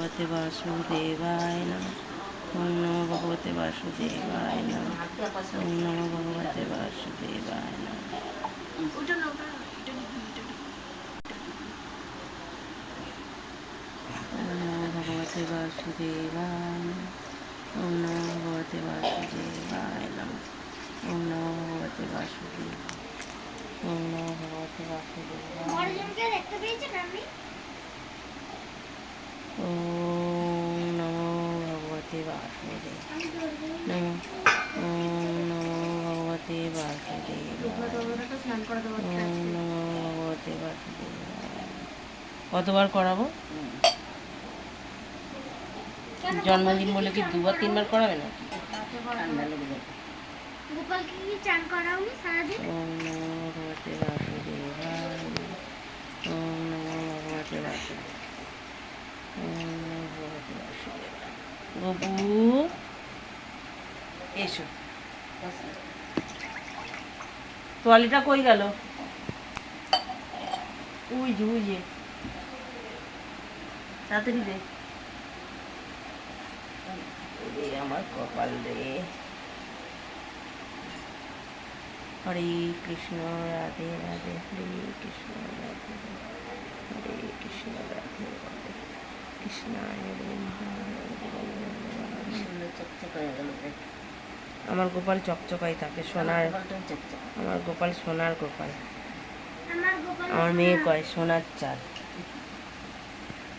ভগবতে বাসুদেবায় নমঃ। ওম নমো ভগবতে বাসুদেবায় নমঃ। ওম নমো ভগবতে বাসুদেবায় নমঃ। ওম নমো ভগবতে বাসুদেবায় নমঃ। ওম নমো ভগবতে বাসুদেবায় নমঃ। ওম নমো ভগবতে বাসুদেবায়। ওম নমো ভগবতে বাসুদেবায়। ওম নমো ভগবতে বাসুদেবায় নমঃ। ওম নমো ভগবতে বাসুদেবায়। ওম নমো ভগবতে বাসুদেবায়। কতবার করাবো? জন্মদিন বলে কি দুবার তিনবার করাবে না? ঠান্ডা লেগে যাবে। গোপালকে কি চান করাওনি সারাদিন? ওম নমো ভগবতে বাসুদেবায়। ওম নমো ভগবতে বাসুদেবায়। ওম নমো ভগবতে বাসুদেবায়। গপু এসো। তোয়ালিটা কই গেল? উই যে তাড়াতাড়ি দে। আমার কপাল রে। হরে কৃষ্ণ রাধে রাধে, হরে কৃষ্ণ রাধে হরে কৃষ্ণ রাধে রাধে, কৃষ্ণায় আমার গোপাল চকচকাই থাকে, সোনার। আমার গোপাল সোনার গোপাল। আমার মেয়ে কয় সোনার চাঁদ।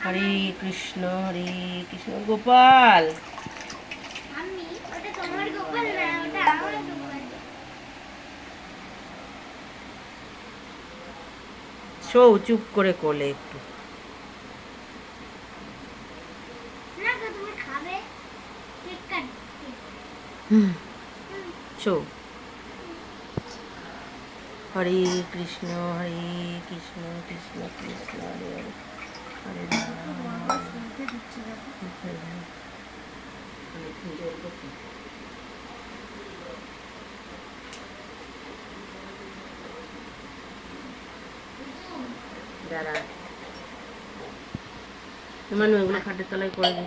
হরে কৃষ্ণ গোপাল। শো চুপ করে কোলে একটু। শো। হরে কৃষ্ণ কৃষ্ণ কৃষ্ণ হরে হরে, হরে দাঁড়া তোমার ওইগুলো খাটের তলায় করে দে।